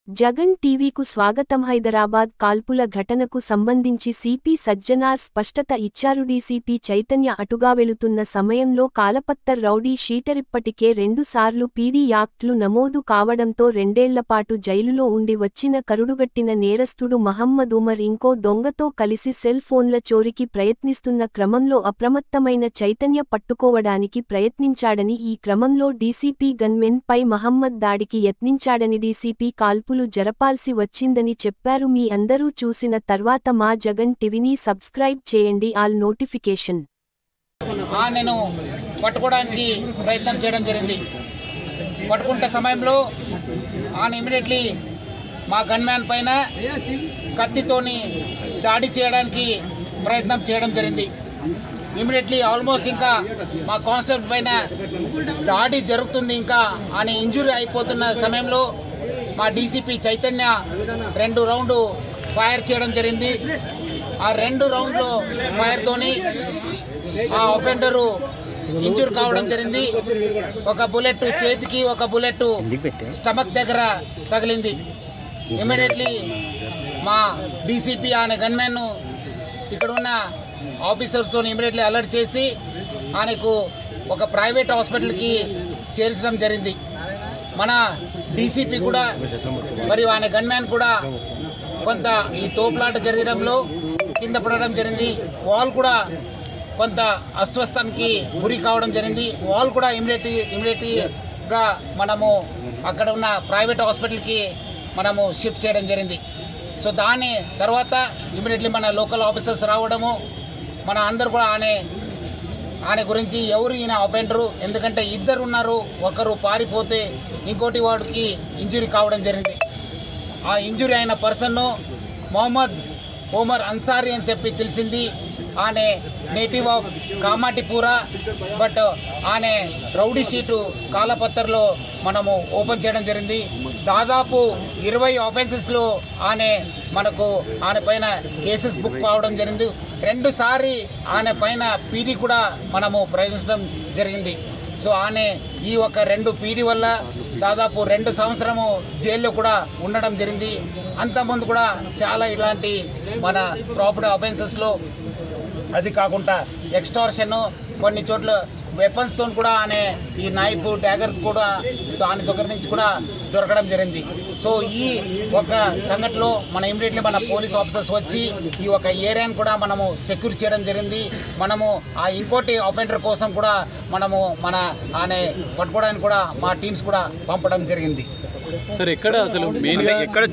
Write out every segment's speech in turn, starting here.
జగన్ టీవీకు స్వాగతం. హైదరాబాద్ కాల్పుల ఘటనకు సంబంధించి సిపి సజ్జనార్ స్పష్టత ఇచ్చారు. డీసీపీ చైతన్య అటుగా వెళుతున్న సమయంలో కాలపత్తర్ రౌడీ షీటరిప్పటికే 2 సార్లు పీడీ యాక్ట్లు నమోదు కావడంతో 2 ఏళ్లపాటు జైలులో ఉండి వచ్చిన కరుడుగట్టిన నేరస్తుడు మహమ్మద్ ఉమర్ ఇంకో దొంగతో కలిసి సెల్ ఫోన్ల చోరీకి ప్రయత్నిస్తున్న క్రమంలో అప్రమత్తమైన చైతన్య పట్టుకోవడానికి ప్రయత్నించాడని, ఈ క్రమంలో డీసీపీ గన్మెన్ పై మహమ్మద్ దాడికి యత్నించాడని, డీసీపీ కాల్పులు జరపాల్సి వచ్చిందని చెప్పారు. మీ అందరూ చూసిన తర్వాత మా జగన్ టీవీని సబ్స్క్రైబ్ చేయండి. ఆల్ నోటిఫికేషన్ నేను పట్టుకోవడానికి ప్రయత్నం చేయడం జరిగింది. పట్టుకుంటే సమయంలో ఇమీడియట్లీ మా గన్మ్యాన్ పైన కత్తితోని దాడి చేయడానికి ప్రయత్నం చేయడం జరిగింది. ఇమీడియట్లీ ఆల్మోస్ట్ ఇంకా మా కానిస్టేబుల్ పైన దాడి జరుగుతుంది, ఇంకా ఇంజురీ అయిపోతున్న సమయంలో మా డీసీపీ చైతన్య 2 రౌండ్లు ఫైర్ చేయడం జరిగింది. ఆ 2 రౌండ్లు ఫైర్తోని ఆ అఫెండరు ఇంజూర్ కావడం జరిగింది. ఒక బుల్లెట్ చేతికి, ఒక బుల్లెట్ స్టమక్ దగ్గర తగిలింది. ఇమీడియట్లీ మా డీసీపీ గన్మెన్ ఇక్కడ ఉన్న ఆఫీసర్స్తో ఇమీడియట్లీ అలర్ట్ చేసి ఆయనకు ఒక ప్రైవేట్ హాస్పిటల్కి చేర్చడం జరిగింది. మన డీసీపీ కూడా మరియు గన్మ్యాన్ కూడా కొంత ఈ తోపులాట జరగడంలో కింద పడడం జరిగింది. వాల్ కూడా కొంత అస్వస్థానికి గురి కావడం జరిగింది. వాల్ కూడా ఇమీడియట్గా మనము అక్కడ ఉన్న ప్రైవేట్ హాస్పిటల్కి మనము షిఫ్ట్ చేయడం జరిగింది. సో దాని తర్వాత ఇమీడియట్లీ మన లోకల్ ఆఫీసర్స్ రావడము, మన అందరు కూడా ఆయన గురించి ఎవరు ఈయన అఫెండరు, ఎందుకంటే 2 ఉన్నారు, ఒకరు పారిపోతే ఇంకోటి వాడికి ఇంజురీ కావడం జరిగింది. ఆ ఇంజురీ అయిన పర్సన్ను మొహమ్మద్ ఉమర్ అన్సారీ అని చెప్పి తెలిసింది. ఆయన నేటివ్ ఆఫ్ కామాటిపూరా, బట్ ఆయన రౌడీ షీటు కాలపత్తర్లో మనము ఓపెన్ చేయడం జరిగింది. దాదాపు 20 ఆఫెన్సెస్లో ఆయన పైన కేసెస్ బుక్ కావడం జరిగింది. 2 సార్లు ఆయన పైన పీడీ కూడా మనము ప్రయోగించడం జరిగింది. సో ఈ ఒక 2 పీడీ వల్ల దాదాపు 2 సంవత్సరము జైల్లో కూడా ఉండడం జరిగింది. అంతకుముందు కూడా చాలా ఇలాంటి మన ప్రాపర్టీ అఫెన్సెస్లో, అది కాకుండా ఎక్స్టార్షన్, కొన్ని చోట్ల వెపన్స్తో కూడా ఈ నైఫ్ డ్యాగర్ కూడా దాని దగ్గర నుంచి కూడా దొరకడం జరిగింది. సో ఈ ఒక సంఘటనలో ఇమీడియట్లీ మన పోలీస్ ఆఫీసర్స్ వచ్చి ఈ ఒక ఏరియాను కూడా మనము సెక్యూర్ చేయడం జరిగింది. మనము ఇంకోటి అఫెండర్ కోసం కూడా మనము పట్టుకోవడానికి కూడా మా టీమ్స్ కూడా పంపడం జరిగింది. సార్ ఎక్కడ అసలు ఎక్కడ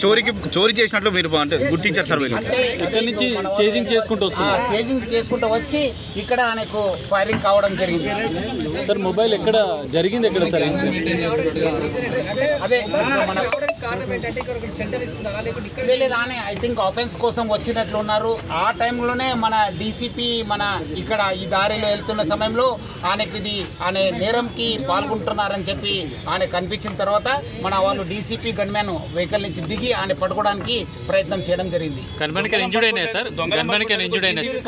చోరీ చేసినట్లు మీరు గుర్తించారు సార్? ఇక్కడ నుంచి చేజింగ్ చేసుకుంటూ వచ్చి ఇక్కడ ఆయనకు ఫైరింగ్ కావడం జరిగింది. సార్ మొబైల్ ఎక్కడ జరిగింది, ఎక్కడ సార్? అదే లేదు, ఐ థింక్ ఆఫెన్స్ కోసం వచ్చినట్లు ఉన్నారు. ఆ టైంలోనే మన డీసీపీ ఇక్కడ ఈ దారిలో వెళ్తున్న సమయంలో ఆయన నేరంకి పాల్గొంటున్నారని చెప్పి కనిపించిన తర్వాత మన వాళ్ళు డీసీపీ గన్మ్యాన్ వెహికల్ నుంచి దిగి పట్టుకోవడానికి ప్రయత్నం చేయడం జరిగింది.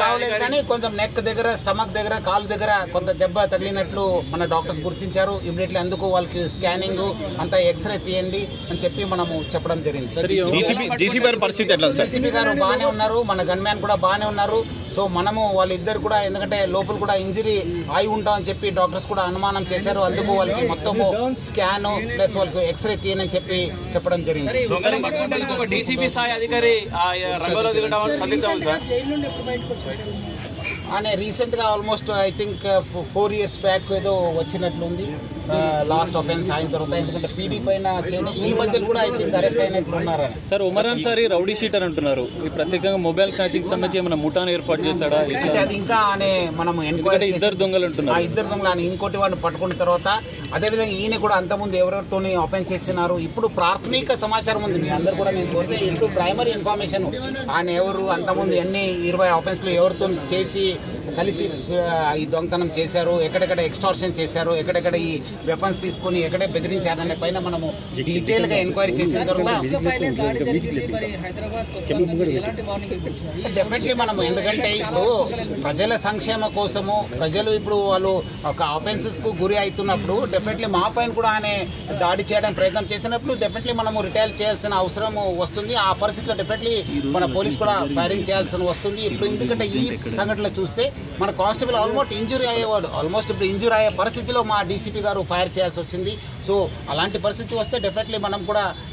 కావలేదు కానీ కొంచెం నెక్ దగ్గర, స్టమక్ దగ్గర, కాలు దగ్గర కొంత దెబ్బ తగిలినట్లు మన డాక్టర్స్ గుర్తించారు. ఇమీడియట్లీ అందుకు వాళ్ళకి స్కానింగ్ అంతా ఎక్స్రే తీయండి అని చెప్పి మనము చెప్పడం జరిగింది. డీసీపీ గారు బాగానే ఉన్నారు, మన గన్మ్యాన్ కూడా బాగానే ఉన్నారు. సో మనము వాళ్ళిద్దరు కూడా, ఎందుకంటే లోపల కూడా ఇంజరీ అయి ఉంటామని చెప్పి డాక్టర్స్ కూడా అనుమానం చేశారు. అందుకు వాళ్ళకి మొత్తము స్కాన్ ప్లస్ వాళ్ళకి ఎక్స్రే తీయని చెప్పి చెప్పడం జరిగింది. రీసెంట్గా almost I think 4 years back ఏదో వచ్చినట్లుంది. లాస్ట్ అఫెన్స్ అయిన తర్వాత, ఎందుకంటే పీడీ పైన ఈ మధ్యలో కూడా ఐ థింక్ అరెస్ట్ అయినట్లు ఉన్నారు. Sir Umar Ansari rowdy sheeter అంటున్నారు. ఈ ప్రత్యేకంగా మొబైల్ స్నాచింగ్ సంబంధించి ఏమైనా ముఠాను ఏర్పాటు చేశాడా? అది ఇంకా మనం ఎంక్వైరీ, 2 దొంగలు అంటున్నారు. 2 దొంగలు ఇంకోటి వాడిని పట్టుకున్న తర్వాత, అదేవిధంగా ఈయన కూడా అంతకుముందు ఎవరెవరితో అఫెన్స్ చేస్తున్నారు. ఇప్పుడు ప్రాథమిక సమాచారం ఉంది, మీ అందరు కూడా నేను కోరితే ఇప్పుడు ప్రైమరీ ఇన్ఫర్మేషన్ ఎవరు అంతకుముందు ఎన్ని 20 ఆఫెన్స్లు ఎవరితో చేసి కలిసి ఈ దొంగతనం చేశారు, ఎక్కడెక్కడ ఎక్స్టార్షన్ చేశారు, ఎక్కడెక్కడ ఈ వెపన్స్ తీసుకొని ఎక్కడే బెదిరించారనే పైన మనము డీటెయిల్గా ఎంక్వైరీ చేసిన తర్వాత డెఫినెట్లీ మనము, ఎందుకంటే ఇప్పుడు ప్రజల సంక్షేమ కోసము ప్రజలు ఇప్పుడు వాళ్ళు ఒక ఆఫెన్సెస్కు గురి అవుతున్నప్పుడు డెఫినెట్లీ మా పైన కూడా ఆయన దాడి చేయడానికి ప్రయత్నం చేసినప్పుడు డెఫినెట్లీ మనము రిటైల్ చేయాల్సిన అవసరం వస్తుంది. ఆ పరిస్థితిలో డెఫినెట్లీ మన పోలీస్ కూడా ఫైరింగ్ చేయాల్సిన వస్తుంది. ఇప్పుడు ఎందుకంటే ఈ సంఘటనలో చూస్తే మన కానిస్టేబుల్ ఆల్మోస్ట్ ఇంజురీ అయ్యేవాడు, ఆల్మోస్ట్ ఇప్పుడు ఇంజురీ అయ్యే పరిస్థితిలో మా డీసీపీ గారు ఫైర్ చేయాల్సి వచ్చింది. సో అలాంటి పరిస్థితి వస్తే డెఫినెట్లీ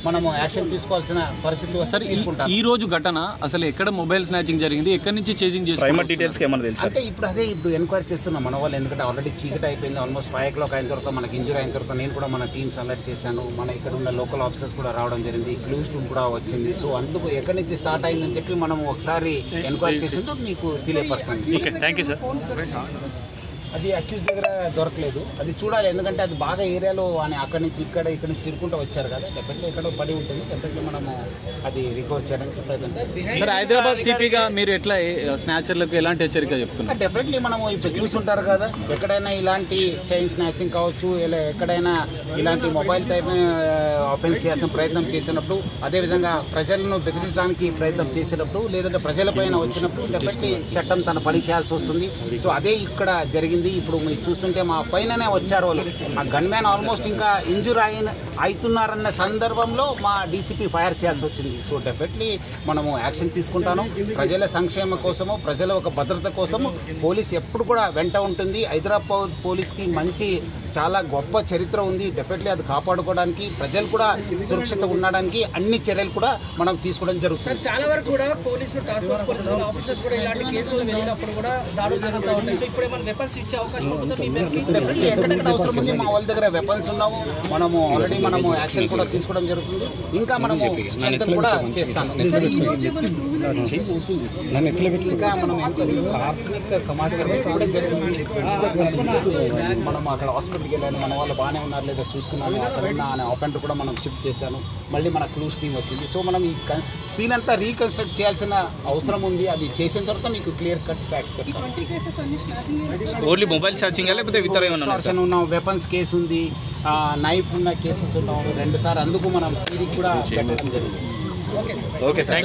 మనము యాక్షన్ తీసుకోవాల్సిన పరిస్థితి వస్తే తీసుకుంటాం. ఈ రోజు ఘటన అసలు ఎక్కడ మొబైల్ స్నాచింగ్ జరిగింది, ఎక్కడి నుంచి చేసింగ్ ప్రైమరీ డీటెయిల్స్ ఏమన్నా తెలుసు అంటే ఇప్పుడు ఎంక్వైరీ చేస్తున్నాం మన వాళ్ళు, ఎందుకంటే ఆల్రెడీ చీకటి అయిపోయింది. ఆల్మోస్ట్ 5 o'clock అయిన తర్వాత మనకి ఇంజురీ అయిన తర్వాత నేను కూడా మన టీమ్స్ అలర్ట్ చేశాను. మన ఇక్కడ ఉన్న లోకల్ ఆఫీసర్స్ కూడా రావడం జరిగింది, క్లూస్ టీమ్ కూడా వచ్చింది. సో అందుకు ఎక్కడి నుంచి స్టార్ట్ అయిందని చెప్పి మనం ఒకసారి ఎంక్వైరీ చేసిందో మీకు తెలియపరుస్తాను. Thank you sir. అది అక్యూజ్ దగ్గర దొరకలేదు, అది చూడాలి, ఎందుకంటే అది బాగా ఏరియాలో అని అక్కడి నుంచి ఇక్కడ తిరుగుకుంటూ వచ్చారు కదా, డెఫినెట్లీ ఎక్కడో పడి ఉంటుంది. డెఫినెట్లీ మనము అది రికవర్ చేయడానికి ప్రయత్నం చేస్తాం. సార్, హైదరాబాద్ సిపిగా మీరు ఎట్లా స్నాచర్లకు ఎలాంటి హెచ్చరిక చెప్తున్నారు? డెఫినెట్లీ మనము ఇప్పుడు చూస్తుంటారు కదా, ఎక్కడైనా ఇలాంటి చైన్ స్నాచింగ్ కావచ్చు, ఇలా ఎక్కడైనా ఇలాంటి మొబైల్ టైప్ ఆఫెన్స్ చేసిన ప్రయత్నం చేసినప్పుడు, అదేవిధంగా ప్రజలను బెదిరించడానికి ప్రయత్నం చేసినప్పుడు, లేదంటే ప్రజలపైన వచ్చినప్పుడు డెఫినెట్లీ చట్టం తన పని చేయాల్సి వస్తుంది. సో అదే ఇక్కడ జరిగింది. ఇప్పుడు మీరు చూస్తుంటే మా పైననే వచ్చారు వాళ్ళు, ఆ గన్ మ్యాన్ ఆల్మోస్ట్ ఇంకా ఇంజూర్ అవుతున్నారన్న సందర్భంలో మా డీసీపీ ఫైర్ చేయాల్సి వచ్చింది. సో డెఫినెట్లీ మనము యాక్షన్ తీసుకుంటాను. ప్రజల సంక్షేమ కోసము, ప్రజల ఒక భద్రత కోసము పోలీస్ ఎప్పుడు కూడా వెంట ఉంటుంది. హైదరాబాద్ పోలీస్కి మంచి చాలా గొప్ప చరిత్ర ఉంది. డెఫినెట్లీ అది కాపాడుకోవడానికి, ప్రజలు కూడా సురక్షిత ఉండడానికి అన్ని చర్యలు కూడా మనం తీసుకోవడం జరుగుతుంది. చాలా వరకు కూడా పోలీసులు, టాస్క్ ఫోర్స్ పోలీసులు, ఆఫీసర్స్ కూడా ఇలాంటి కేసులు వెళ్ళినప్పుడు కూడా దాడులు జరుగుతూ ఉంటాయి. సో ఇప్పుడు ఏమైనా వెపన్స్ ఇచ్చే అవకాశం ఉంటుందా మీ మేరకు? డెఫినెట్లీ ఎక్కడెక్కడ అవసరం ఉంది మా వాళ్ళ దగ్గర వెపన్స్ ఉన్నాము, మనము ఆల్రెడీ యాక్షన్ కూడా తీసుకోవడం జరుగుతుంది. ఇంకా మనము స్ట్రెంగ్త్ కూడా చేస్తాము. ఇంకా మనం ప్రాథమిక సమాచారం ఇవ్వడం జరిగింది. మనం అక్కడ హాస్పిటల్కి వెళ్ళాను, మన వాళ్ళు బాగానే ఉన్నారు లేదా చూసుకున్నాము. అక్కడ ఉన్న ఆఫెండర్ కూడా మనం షిఫ్ట్ చేశాను. మళ్ళీ మన క్లూస్ టీమ్ వచ్చింది. సో మనం ఈ సీన్ అంతా రీకన్స్ట్రక్ట్ చేయాల్సిన అవసరం ఉంది. అది చేసిన తర్వాత మీకు క్లియర్ కట్ ఫ్యాక్ట్స్ చెప్తాను. ఓన్లీ మొబైల్ ఛార్జింగ్ లేకపోతే ఇతర ఏమన్నా ఉన్న వెపన్స్ కేసు ఉంది, నైఫ్ ఉన్న కేసెస్ ఉన్నాం 2 సార్లు. అందుకు మనం తీరికి కూడా పెట్టడం జరిగింది. Okay sir.